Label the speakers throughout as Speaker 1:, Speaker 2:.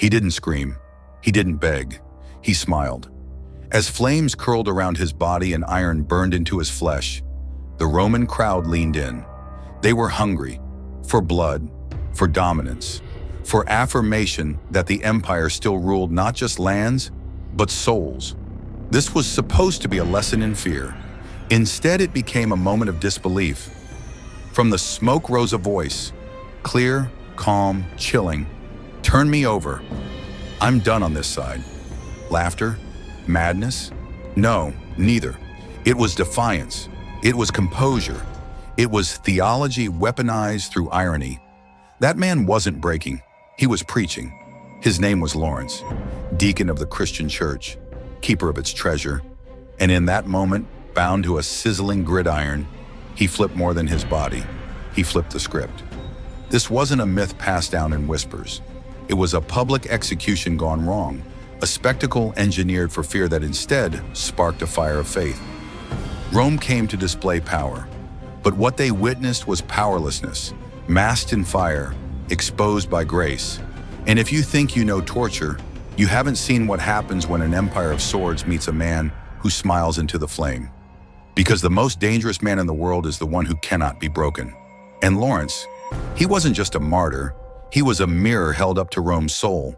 Speaker 1: He didn't scream. He didn't beg. He smiled. As flames curled around his body and iron burned into his flesh, the Roman crowd leaned in. They were hungry for blood, for dominance, for affirmation that the empire still ruled not just lands, but souls. This was supposed to be a lesson in fear. Instead, it became a moment of disbelief. From the smoke rose a voice, clear, calm, chilling. "Turn me over. I'm done on this side." Laughter? Madness? No, neither. It was defiance. It was composure. It was theology weaponized through irony. That man wasn't breaking. He was preaching. His name was Lawrence, deacon of the Christian church, keeper of its treasure. And in that moment, bound to a sizzling gridiron, he flipped more than his body. He flipped the script. This wasn't a myth passed down in whispers. It was a public execution gone wrong, a spectacle engineered for fear that instead sparked a fire of faith. Rome came to display power, but what they witnessed was powerlessness, masked in fire, exposed by grace. And if you think you know torture, you haven't seen what happens when an empire of swords meets a man who smiles into the flame. Because the most dangerous man in the world is the one who cannot be broken. And Lawrence, he wasn't just a martyr, he was a mirror held up to Rome's soul.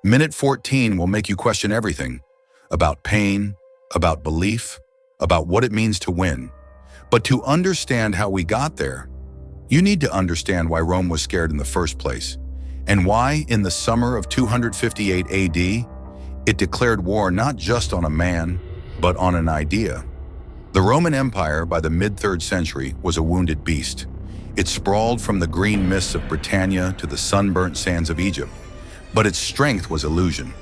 Speaker 1: Minute 14 will make you question everything, about pain, about belief, about what it means to win. But to understand how we got there, you need to understand why Rome was scared in the first place, and why, in the summer of 258 AD, it declared war not just on a man, but on an idea. The Roman Empire, by the mid-3rd century, was a wounded beast. It sprawled from the green mists of Britannia to the sunburnt sands of Egypt. But its strength was illusion.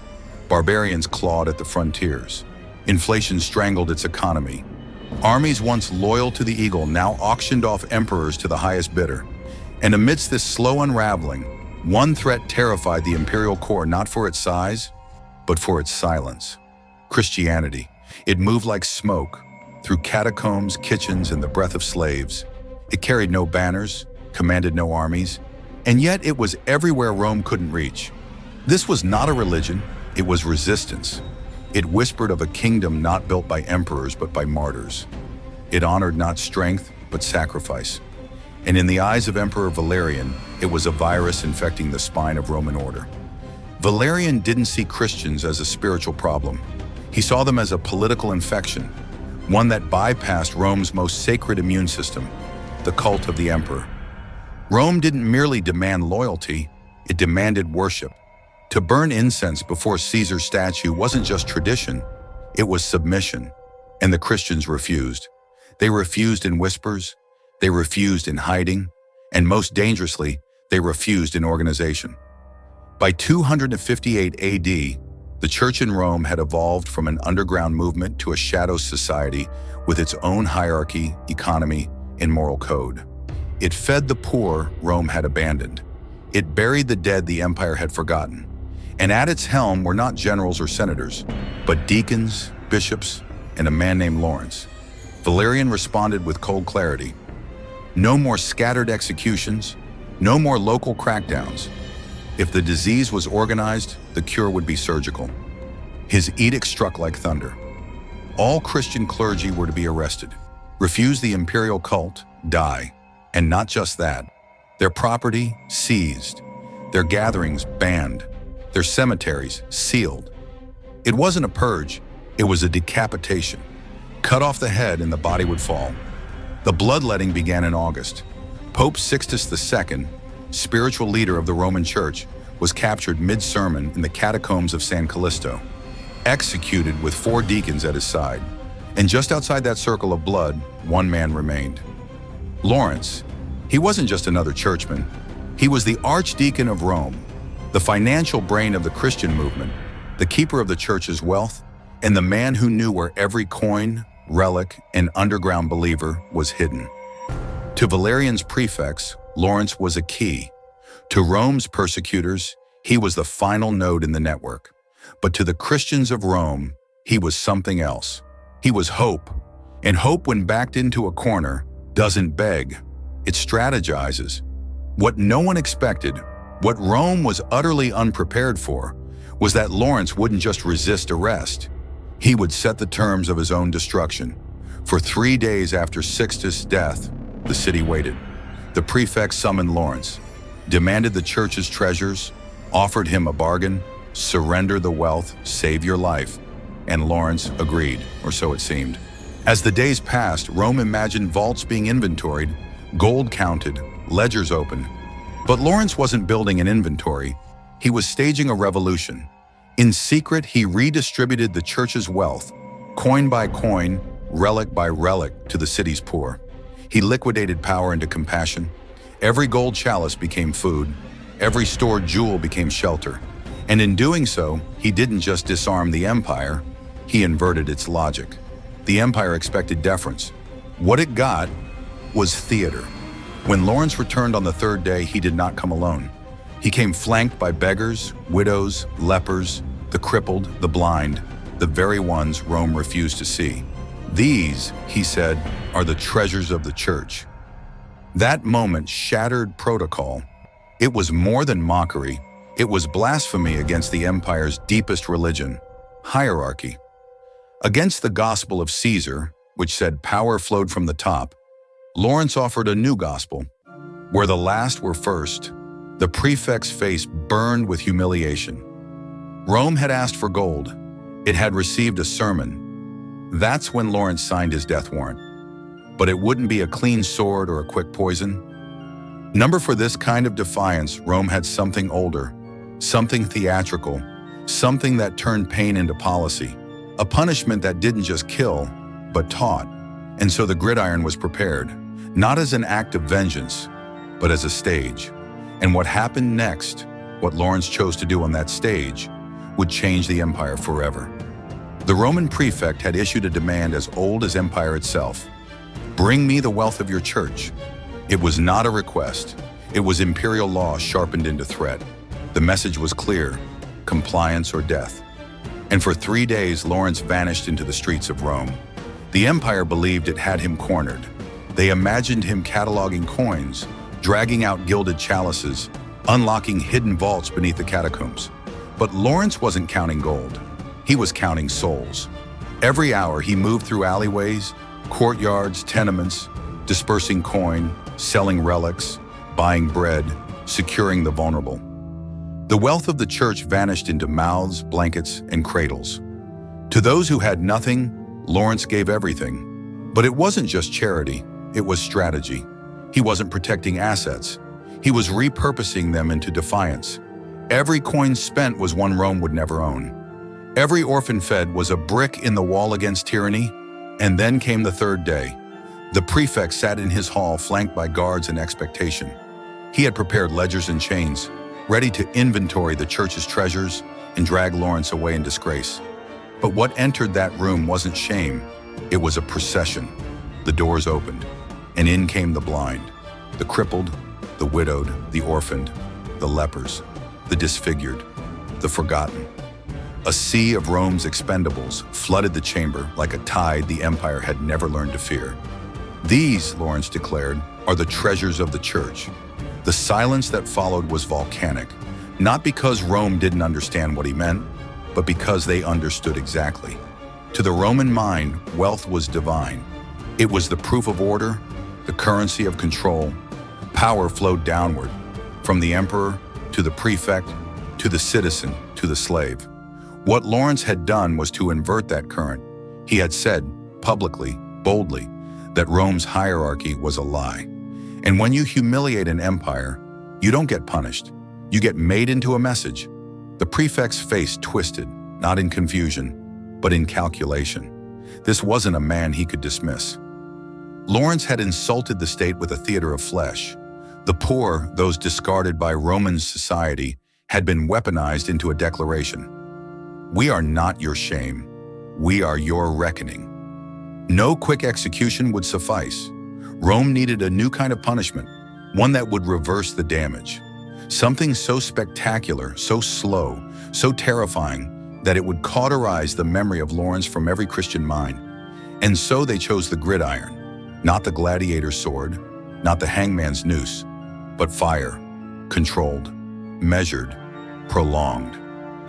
Speaker 1: Barbarians clawed at the frontiers. Inflation strangled its economy. Armies once loyal to the eagle now auctioned off emperors to the highest bidder. And amidst this slow unraveling, one threat terrified the imperial core not for its size, but for its silence. Christianity. It moved like smoke, through catacombs, kitchens, and the breath of slaves. It carried no banners, commanded no armies, and yet it was everywhere Rome couldn't reach. This was not a religion, it was resistance. It whispered of a kingdom not built by emperors but by martyrs. It honored not strength but sacrifice. And in the eyes of Emperor Valerian, it was a virus infecting the spine of Roman order. Valerian didn't see Christians as a spiritual problem. He saw them as a political infection, one that bypassed Rome's most sacred immune system, the cult of the emperor. Rome didn't merely demand loyalty, it demanded worship. To burn incense before Caesar's statue wasn't just tradition, it was submission. And the Christians refused. They refused in whispers, they refused in hiding, and most dangerously, they refused in organization. By 258 AD, the church in Rome had evolved from an underground movement to a shadow society with its own hierarchy, economy, and moral code. It fed the poor Rome had abandoned. It buried the dead the empire had forgotten. And at its helm were not generals or senators, but deacons, bishops, and a man named Lawrence. Valerian responded with cold clarity. No more scattered executions, no more local crackdowns. If the disease was organized, the cure would be surgical. His edict struck like thunder. All Christian clergy were to be arrested, refuse the imperial cult, die. And not just that, their property seized, their gatherings banned, their cemeteries sealed. It wasn't a purge, it was a decapitation. Cut off the head and the body would fall. The bloodletting began in August. Pope Sixtus II, spiritual leader of the Roman Church, was captured mid-sermon in the catacombs of San Callisto, executed with 4 deacons at his side. And just outside that circle of blood, one man remained. Lawrence. He wasn't just another churchman. He was the archdeacon of Rome, the financial brain of the Christian movement, the keeper of the church's wealth, and the man who knew where every coin, relic, and underground believer was hidden. To Valerian's prefects, Lawrence was a key. To Rome's persecutors, he was the final node in the network. But to the Christians of Rome, he was something else. He was hope. And hope, when backed into a corner, doesn't beg, it strategizes. What no one expected, What Rome was utterly unprepared for was that Lawrence wouldn't just resist arrest. He would set the terms of his own destruction. For 3 days after Sixtus' death, the city waited. The prefect summoned Lawrence, demanded the church's treasures, offered him a bargain: surrender the wealth, save your life. And Lawrence agreed, or so it seemed. As the days passed, Rome imagined vaults being inventoried, gold counted, ledgers opened. But Lawrence wasn't building an inventory. He was staging a revolution. In secret, he redistributed the church's wealth, coin by coin, relic by relic, to the city's poor. He liquidated power into compassion. Every gold chalice became food. Every stored jewel became shelter. And in doing so, he didn't just disarm the empire, he inverted its logic. The empire expected deference. What it got was theater. When Lawrence returned on the 3rd day, he did not come alone. He came flanked by beggars, widows, lepers, the crippled, the blind, the very ones Rome refused to see. These, he said, are the treasures of the church. That moment shattered protocol. It was more than mockery. It was blasphemy against the empire's deepest religion, hierarchy. Against the gospel of Caesar, which said power flowed from the top, Lawrence offered a new gospel, where the last were first. The prefect's face burned with humiliation. Rome had asked for gold. It had received a sermon. That's when Lawrence signed his death warrant. But it wouldn't be a clean sword or a quick poison. Number for this kind of defiance, Rome had something older, something theatrical, something that turned pain into policy, a punishment that didn't just kill, but taught. And so the gridiron was prepared, not as an act of vengeance, but as a stage. And what happened next, what Lawrence chose to do on that stage, would change the empire forever. The Roman prefect had issued a demand as old as empire itself. Bring me the wealth of your church. It was not a request. It was imperial law sharpened into threat. The message was clear: compliance or death. And for 3 days, Lawrence vanished into the streets of Rome. The empire believed it had him cornered. They imagined him cataloging coins, dragging out gilded chalices, unlocking hidden vaults beneath the catacombs. But Lawrence wasn't counting gold. He was counting souls. Every hour he moved through alleyways, courtyards, tenements, dispersing coin, selling relics, buying bread, securing the vulnerable. The wealth of the church vanished into mouths, blankets, and cradles. To those who had nothing, Lawrence gave everything. But it wasn't just charity, it was strategy. He wasn't protecting assets. He was repurposing them into defiance. Every coin spent was one Rome would never own. Every orphan fed was a brick in the wall against tyranny. And then came the 3rd day. The prefect sat in his hall, flanked by guards and expectation. He had prepared ledgers and chains, ready to inventory the church's treasures and drag Lawrence away in disgrace. But what entered that room wasn't shame. It was a procession. The doors opened, and in came the blind, the crippled, the widowed, the orphaned, the lepers, the disfigured, the forgotten. A sea of Rome's expendables flooded the chamber like a tide the empire had never learned to fear. These, Lawrence declared, are the treasures of the church. The silence that followed was volcanic, not because Rome didn't understand what he meant, but because they understood exactly. To the Roman mind, wealth was divine. It was the proof of order, the currency of control. Power flowed downward, from the emperor to the prefect, to the citizen, to the slave. What Lawrence had done was to invert that current. He had said, publicly, boldly, that Rome's hierarchy was a lie. And when you humiliate an empire, you don't get punished. You get made into a message. The prefect's face twisted, not in confusion, but in calculation. This wasn't a man he could dismiss. Lawrence had insulted the state with a theater of flesh. The poor, those discarded by Roman society, had been weaponized into a declaration. We are not your shame. We are your reckoning. No quick execution would suffice. Rome needed a new kind of punishment, one that would reverse the damage. Something so spectacular, so slow, so terrifying, that it would cauterize the memory of Lawrence from every Christian mind. And so they chose the gridiron, not the gladiator's sword, not the hangman's noose, but fire, controlled, measured, prolonged.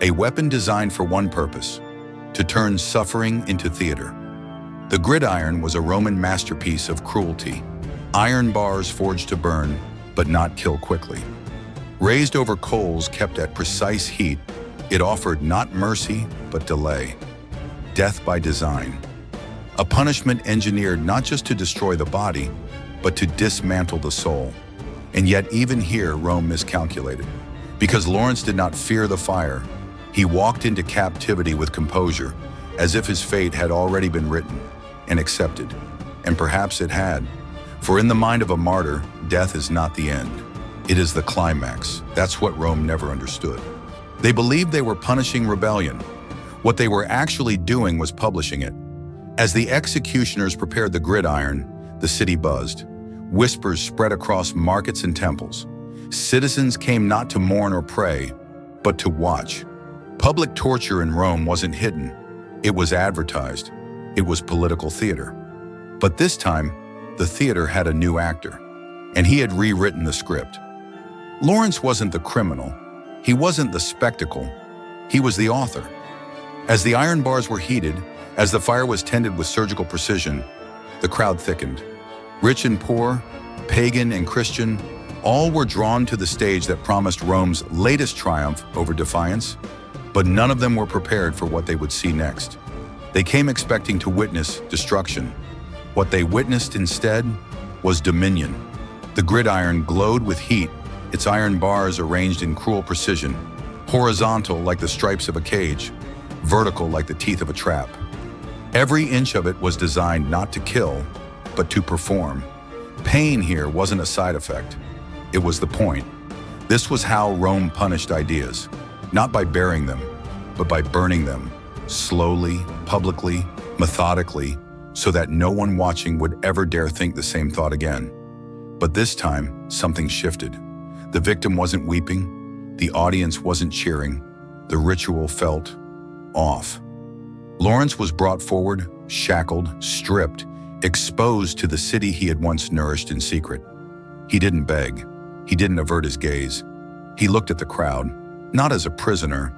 Speaker 1: A weapon designed for one purpose: to turn suffering into theater. The gridiron was a Roman masterpiece of cruelty. Iron bars forged to burn, but not kill quickly. Raised over coals kept at precise heat, it offered not mercy, but delay. Death by design. A punishment engineered not just to destroy the body, but to dismantle the soul. And yet even here, Rome miscalculated. Because Lawrence did not fear the fire, he walked into captivity with composure, as if his fate had already been written and accepted. And perhaps it had. For in the mind of a martyr, death is not the end. It is the climax. That's what Rome never understood. They believed they were punishing rebellion. What they were actually doing was publishing it. As the executioners prepared the gridiron, the city buzzed. Whispers spread across markets and temples. Citizens came not to mourn or pray, but to watch. Public torture in Rome wasn't hidden. It was advertised. It was political theater. But this time, the theater had a new actor, and he had rewritten the script. Lawrence wasn't the criminal. He wasn't the spectacle. He was the author. As the iron bars were heated, as the fire was tended with surgical precision, the crowd thickened. Rich and poor, pagan and Christian, all were drawn to the stage that promised Rome's latest triumph over defiance, but none of them were prepared for what they would see next. They came expecting to witness destruction. What they witnessed instead was dominion. The gridiron glowed with heat, its iron bars arranged in cruel precision, horizontal like the stripes of a cage, vertical like the teeth of a trap. Every inch of it was designed not to kill, but to perform. Pain here wasn't a side effect. It was the point. This was how Rome punished ideas, not by burying them, but by burning them, slowly, publicly, methodically, so that no one watching would ever dare think the same thought again. But this time, something shifted. The victim wasn't weeping, the audience wasn't cheering, the ritual felt off. Lawrence was brought forward, shackled, stripped, exposed to the city he had once nourished in secret. He didn't beg. He didn't avert his gaze. He looked at the crowd, not as a prisoner,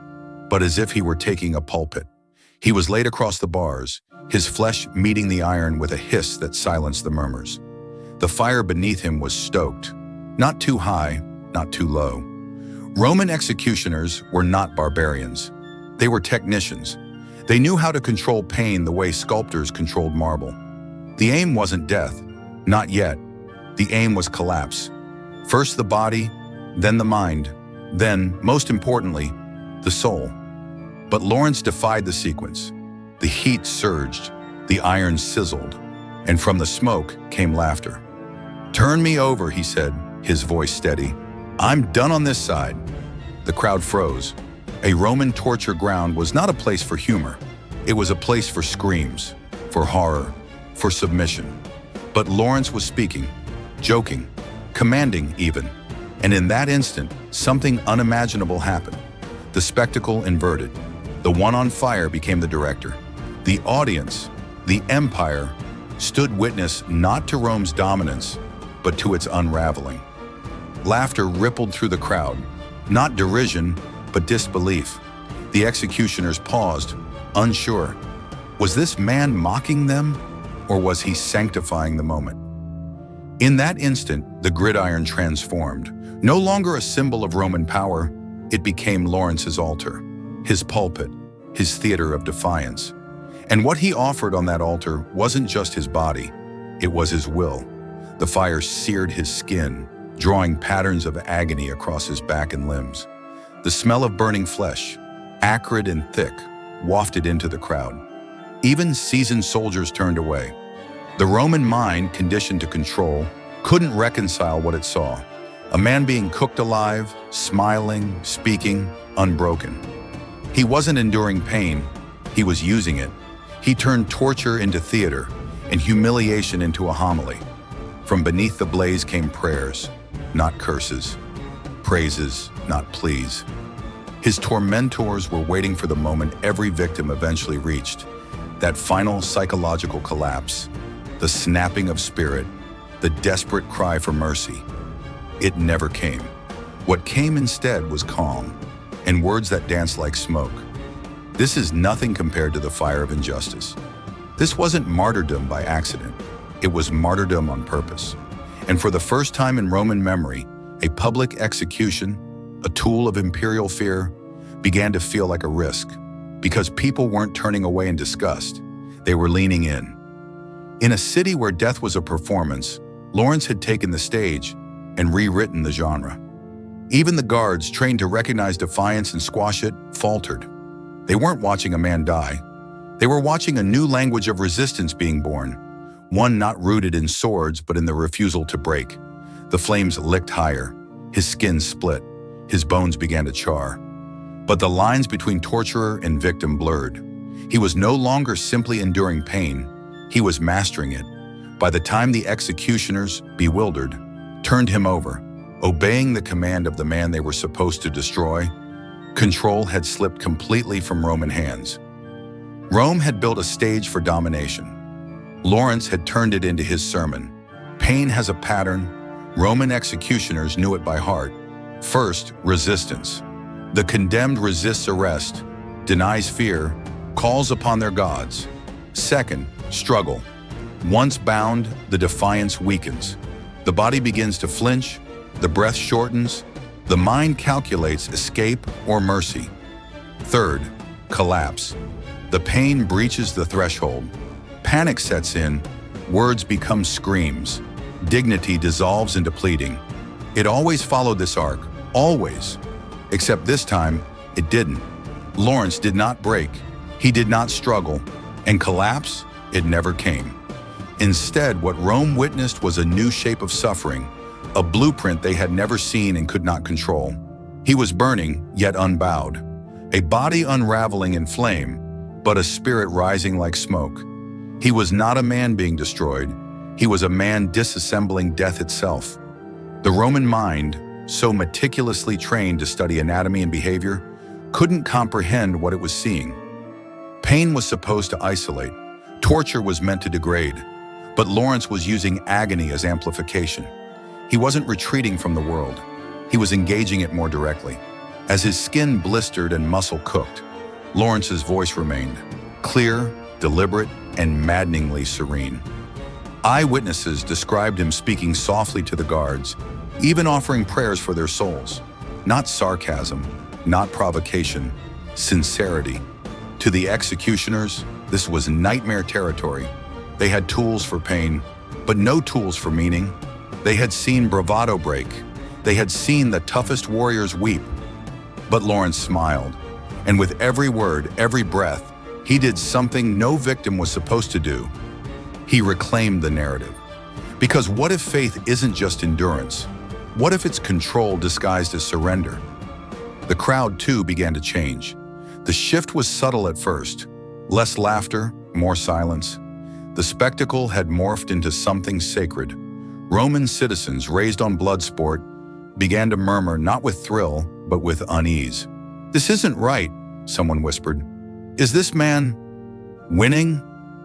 Speaker 1: but as if he were taking a pulpit. He was laid across the bars, his flesh meeting the iron with a hiss that silenced the murmurs. The fire beneath him was stoked, not too high, not too low. Roman executioners were not barbarians. They were technicians. They knew how to control pain the way sculptors controlled marble. The aim wasn't death, not yet. The aim was collapse. First the body, then the mind, then, most importantly, the soul. But Lawrence defied the sequence. The heat surged, the iron sizzled, and from the smoke came laughter. "Turn me over," he said, his voice steady. "I'm done on this side." The crowd froze. A Roman torture ground was not a place for humor. It was a place for screams, for horror, for submission. But Lawrence was speaking, joking, commanding even. And in that instant, something unimaginable happened. The spectacle inverted. The one on fire became the director. The audience, the empire, stood witness not to Rome's dominance, but to its unraveling. Laughter rippled through the crowd, not derision, but disbelief. The executioners paused, unsure. Was this man mocking them, or was he sanctifying the moment? In that instant, the gridiron transformed. No longer a symbol of Roman power, it became Lawrence's altar, his pulpit, his theater of defiance. And what he offered on that altar wasn't just his body, it was his will. The fire seared his skin, drawing patterns of agony across his back and limbs. The smell of burning flesh, acrid and thick, wafted into the crowd. Even seasoned soldiers turned away. The Roman mind, conditioned to control, couldn't reconcile what it saw. A man being cooked alive, smiling, speaking, unbroken. He wasn't enduring pain, he was using it. He turned torture into theater and humiliation into a homily. From beneath the blaze came prayers, not curses. Praises, not pleas. His tormentors were waiting for the moment every victim eventually reached. That final psychological collapse, the snapping of spirit, the desperate cry for mercy. It never came. What came instead was calm, and words that danced like smoke. This is nothing compared to the fire of injustice. This wasn't martyrdom by accident. It was martyrdom on purpose. And for the first time in Roman memory, a public execution, a tool of imperial fear, began to feel like a risk, because people weren't turning away in disgust. They were leaning in. In a city where death was a performance, Lawrence had taken the stage and rewritten the genre. Even the guards, trained to recognize defiance and squash it, faltered. They weren't watching a man die. They were watching a new language of resistance being born, one not rooted in swords but in the refusal to break. The flames licked higher. His skin split. His bones began to char. But the lines between torturer and victim blurred. He was no longer simply enduring pain. He was mastering it. By the time the executioners, bewildered, turned him over, obeying the command of the man they were supposed to destroy, control had slipped completely from Roman hands. Rome had built a stage for domination. Lawrence had turned it into his sermon. Pain has a pattern. Roman executioners knew it by heart. First, resistance. The condemned resists arrest, denies fear, calls upon their gods. Second, struggle. Once bound, the defiance weakens. The body begins to flinch, the breath shortens, the mind calculates escape or mercy. Third, collapse. The pain breaches the threshold. Panic sets in, words become screams. Dignity dissolves into pleading. It always followed this arc, always. Except this time, it didn't. Lawrence did not break. He did not struggle. And collapse, it never came. Instead, what Rome witnessed was a new shape of suffering, a blueprint they had never seen and could not control. He was burning, yet unbowed. A body unraveling in flame, but a spirit rising like smoke. He was not a man being destroyed. He was a man disassembling death itself. The Roman mind, so meticulously trained to study anatomy and behavior, couldn't comprehend what it was seeing. Pain was supposed to isolate. Torture was meant to degrade. But Lawrence was using agony as amplification. He wasn't retreating from the world. He was engaging it more directly. As his skin blistered and muscle cooked, Lawrence's voice remained, clear, deliberate, and maddeningly serene. Eyewitnesses described him speaking softly to the guards, even offering prayers for their souls. Not sarcasm, not provocation, sincerity. To the executioners, this was nightmare territory. They had tools for pain, but no tools for meaning. They had seen bravado break. They had seen the toughest warriors weep. But Lawrence smiled, and with every word, every breath, he did something no victim was supposed to do. He reclaimed the narrative. Because what if faith isn't just endurance? What if it's control disguised as surrender? The crowd, too, began to change. The shift was subtle at first. Less laughter, more silence. The spectacle had morphed into something sacred. Roman citizens, raised on blood sport, began to murmur not with thrill, but with unease. "This isn't right," someone whispered. "Is this man winning?"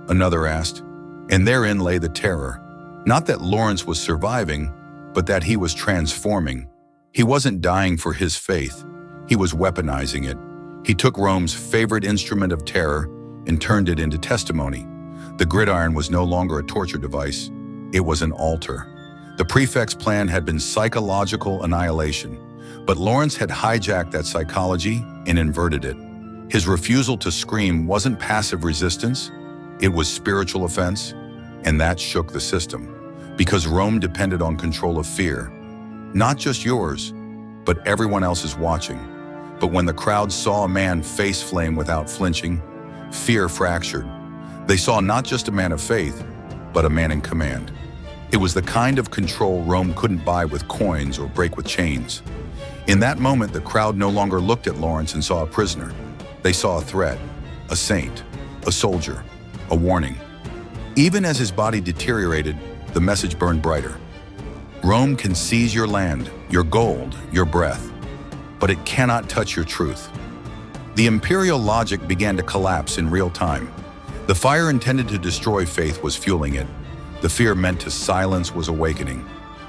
Speaker 1: another asked. And therein lay the terror. Not that Lawrence was surviving, but that he was transforming. He wasn't dying for his faith. He was weaponizing it. He took Rome's favorite instrument of terror and turned it into testimony. The gridiron was no longer a torture device. It was an altar. The prefect's plan had been psychological annihilation, but Lawrence had hijacked that psychology and inverted it. His refusal to scream wasn't passive resistance, it was spiritual offense, and that shook the system, because Rome depended on control of fear. Not just yours, but everyone else's watching. But when the crowd saw a man face flame without flinching, fear fractured. They saw not just a man of faith, but a man in command. It was the kind of control Rome couldn't buy with coins or break with chains. In that moment, the crowd no longer looked at Lawrence and saw a prisoner. They saw a threat, a saint, a soldier, a warning. Even as his body deteriorated, the message burned brighter. Rome can seize your land, your gold, your breath, but it cannot touch your truth. The imperial logic began to collapse in real time. The fire intended to destroy faith was fueling it. The fear meant to silence was awakening.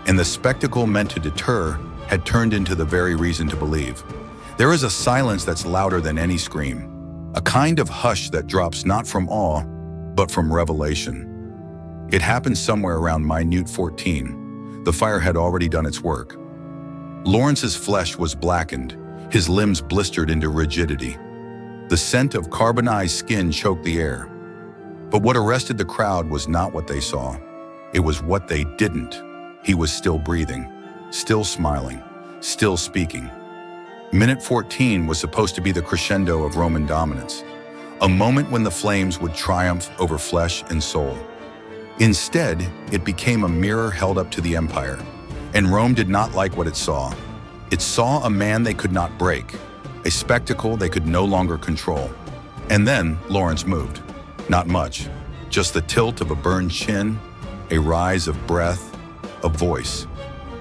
Speaker 1: And the spectacle meant to deter had turned into the very reason to believe. There is a silence that's louder than any scream, a kind of hush that drops not from awe, but from revelation. It happened somewhere around minute 14. The fire had already done its work. Lawrence's flesh was blackened, his limbs blistered into rigidity. The scent of carbonized skin choked the air. But what arrested the crowd was not what they saw. It was what they didn't. He was still breathing, still smiling, still speaking. Minute 14 was supposed to be the crescendo of Roman dominance, a moment when the flames would triumph over flesh and soul. Instead, it became a mirror held up to the empire, and Rome did not like what it saw. It saw a man they could not break, a spectacle they could no longer control. And then Lawrence moved. Not much, just the tilt of a burned chin, a rise of breath, a voice,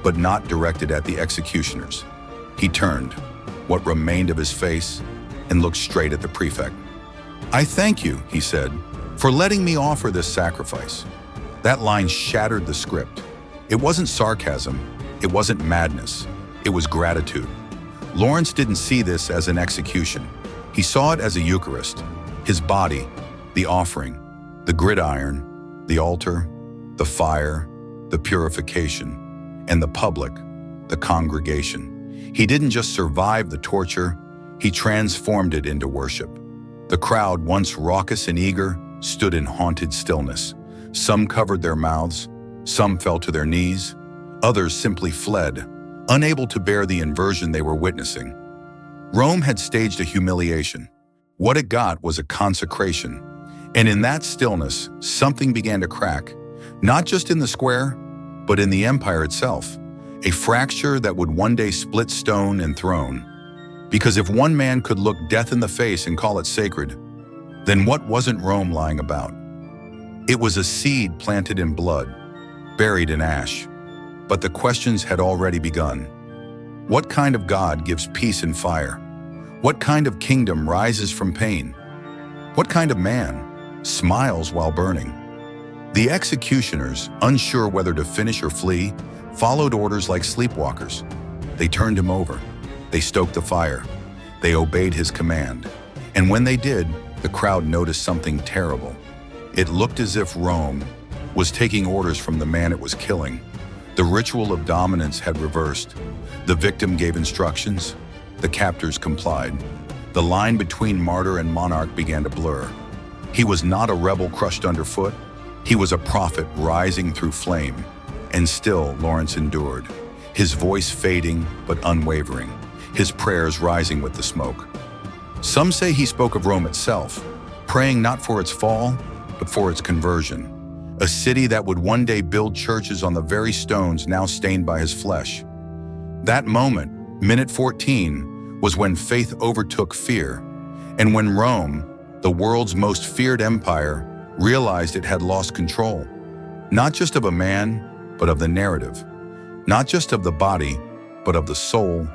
Speaker 1: but not directed at the executioners. He turned, what remained of his face, and looked straight at the prefect. "I thank you," he said, "for letting me offer this sacrifice." That line shattered the script. It wasn't sarcasm, it wasn't madness, it was gratitude. Lawrence didn't see this as an execution. He saw it as a Eucharist, his body, the offering, the gridiron, the altar, the fire, the purification, and the public, the congregation. He didn't just survive the torture, he transformed it into worship. The crowd, once raucous and eager, stood in haunted stillness. Some covered their mouths, some fell to their knees, others simply fled, unable to bear the inversion they were witnessing. Rome had staged a humiliation. What it got was a consecration. And in that stillness, something began to crack, not just in the square, but in the empire itself, a fracture that would one day split stone and throne. Because if one man could look death in the face and call it sacred, then what wasn't Rome lying about? It was a seed planted in blood, buried in ash. But the questions had already begun. What kind of God gives peace in fire? What kind of kingdom rises from pain? What kind of man smiles while burning? The executioners, unsure whether to finish or flee, followed orders like sleepwalkers. They turned him over. They stoked the fire. They obeyed his command. And when they did, the crowd noticed something terrible. It looked as if Rome was taking orders from the man it was killing. The ritual of dominance had reversed. The victim gave instructions. The captors complied. The line between martyr and monarch began to blur. He was not a rebel crushed underfoot. He was a prophet rising through flame. And still Lawrence endured, his voice fading but unwavering, his prayers rising with the smoke. Some say he spoke of Rome itself, praying not for its fall, but for its conversion. A city that would one day build churches on the very stones now stained by his flesh. That moment, minute 14, was when faith overtook fear, and when Rome, the world's most feared empire, realized it had lost control, not just of a man, but of the narrative, not just of the body, but of the soul,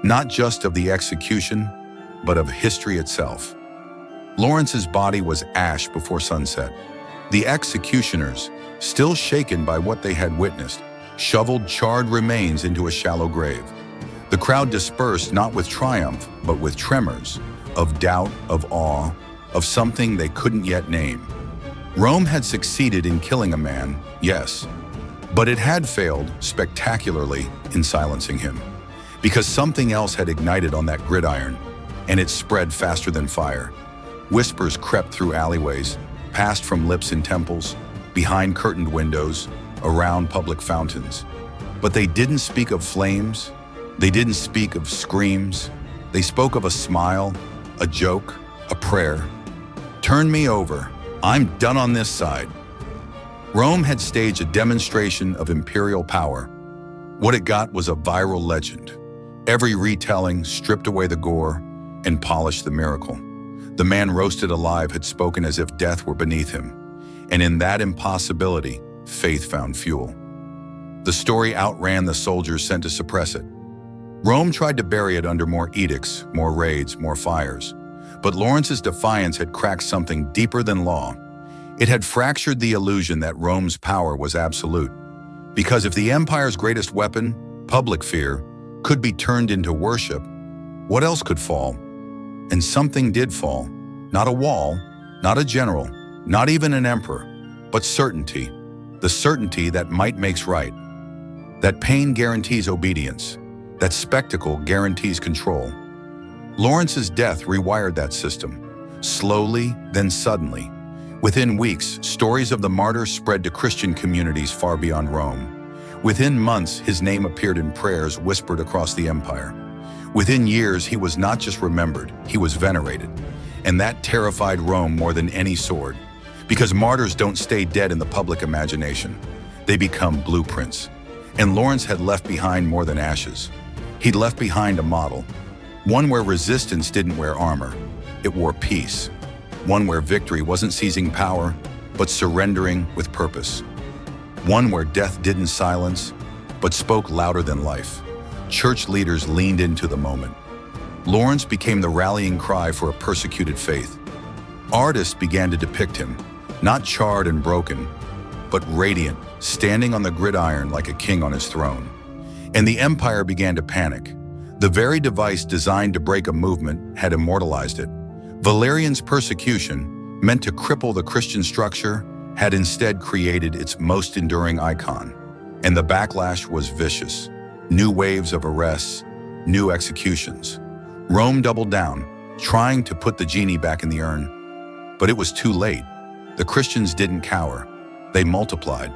Speaker 1: not just of the execution, but of history itself. Lawrence's body was ash before sunset. The executioners, still shaken by what they had witnessed, shoveled charred remains into a shallow grave. The crowd dispersed not with triumph, but with tremors, of doubt, of awe, of something they couldn't yet name. Rome had succeeded in killing a man, yes, but it had failed spectacularly in silencing him, because something else had ignited on that gridiron, and it spread faster than fire. Whispers crept through alleyways, passed from lips in temples, behind curtained windows, around public fountains. But they didn't speak of flames, they didn't speak of screams, they spoke of a smile, a joke, a prayer. "Turn me over, I'm done on this side." Rome had staged a demonstration of imperial power. What it got was a viral legend. Every retelling stripped away the gore and polished the miracle. The man roasted alive had spoken as if death were beneath him, and in that impossibility, faith found fuel. The story outran the soldiers sent to suppress it. Rome tried to bury it under more edicts, more raids, more fires. But Lawrence's defiance had cracked something deeper than law. It had fractured the illusion that Rome's power was absolute. Because if the empire's greatest weapon, public fear, could be turned into worship, what else could fall? And something did fall. Not a wall, not a general, not even an emperor, but certainty. The certainty that might makes right. That pain guarantees obedience. That spectacle guarantees control. Lawrence's death rewired that system. Slowly, then suddenly. Within weeks, stories of the martyr spread to Christian communities far beyond Rome. Within months, his name appeared in prayers whispered across the empire. Within years, he was not just remembered, he was venerated. And that terrified Rome more than any sword. Because martyrs don't stay dead in the public imagination. They become blueprints. And Lawrence had left behind more than ashes. He'd left behind a model. One where resistance didn't wear armor. It wore peace. One where victory wasn't seizing power, but surrendering with purpose. One where death didn't silence, but spoke louder than life. Church leaders leaned into the moment. Lawrence became the rallying cry for a persecuted faith. Artists began to depict him, not charred and broken, but radiant, standing on the gridiron like a king on his throne. And the empire began to panic. The very device designed to break a movement had immortalized it. Valerian's persecution, meant to cripple the Christian structure, had instead created its most enduring icon. And the backlash was vicious. New waves of arrests, new executions. Rome doubled down, trying to put the genie back in the urn. But it was too late. The Christians didn't cower. They multiplied.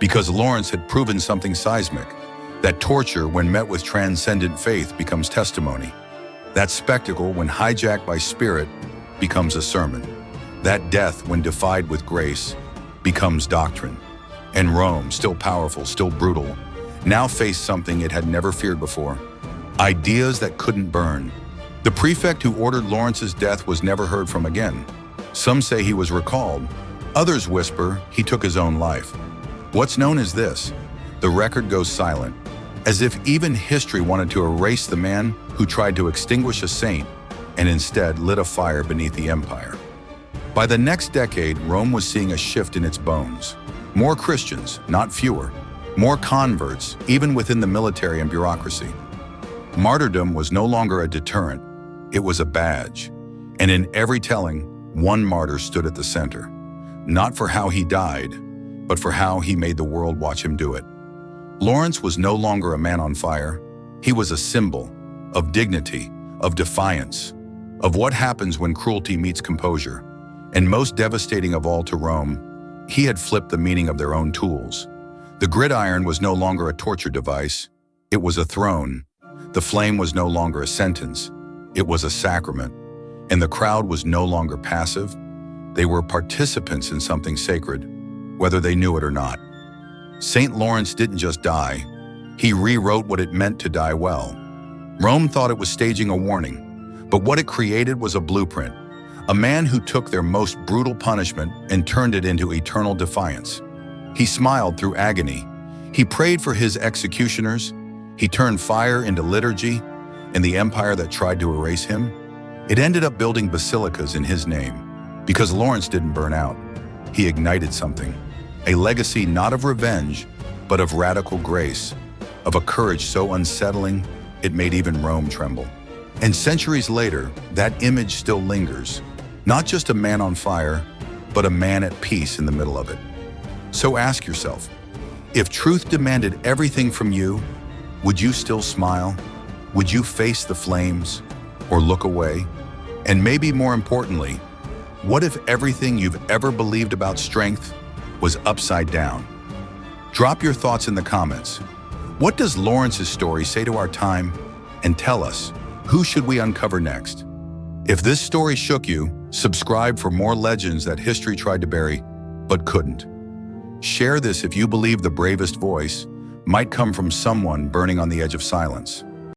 Speaker 1: Because Lawrence had proven something seismic, that torture, when met with transcendent faith, becomes testimony. That spectacle, when hijacked by spirit, becomes a sermon. That death, when defied with grace, becomes doctrine. And Rome, still powerful, still brutal, now faced something it had never feared before. Ideas that couldn't burn. The prefect who ordered Lawrence's death was never heard from again. Some say he was recalled. Others whisper he took his own life. What's known as this? The record goes silent, as if even history wanted to erase the man who tried to extinguish a saint and instead lit a fire beneath the empire. By the next decade, Rome was seeing a shift in its bones. More Christians, not fewer. More converts, even within the military and bureaucracy. Martyrdom was no longer a deterrent, it was a badge. And in every telling, one martyr stood at the center. Not for how he died, but for how he made the world watch him do it. Lawrence was no longer a man on fire. He was a symbol of dignity, of defiance, of what happens when cruelty meets composure. And most devastating of all to Rome, he had flipped the meaning of their own tools. The gridiron was no longer a torture device, it was a throne. The flame was no longer a sentence, it was a sacrament. And the crowd was no longer passive, they were participants in something sacred, whether they knew it or not. St. Lawrence didn't just die, he rewrote what it meant to die well. Rome thought it was staging a warning, but what it created was a blueprint. A man who took their most brutal punishment and turned it into eternal defiance. He smiled through agony. He prayed for his executioners. He turned fire into liturgy, and the empire that tried to erase him, it ended up building basilicas in his name. Because Lawrence didn't burn out, he ignited something. A legacy not of revenge, but of radical grace, of a courage so unsettling, it made even Rome tremble. And centuries later, that image still lingers. Not just a man on fire, but a man at peace in the middle of it. So ask yourself, if truth demanded everything from you, would you still smile? Would you face the flames or look away? And maybe more importantly, what if everything you've ever believed about strength was upside down? Drop your thoughts in the comments. What does Lawrence's story say to our time? And tell us, who should we uncover next? If this story shook you, subscribe for more legends that history tried to bury, but couldn't. Share this if you believe the bravest voice might come from someone burning on the edge of silence.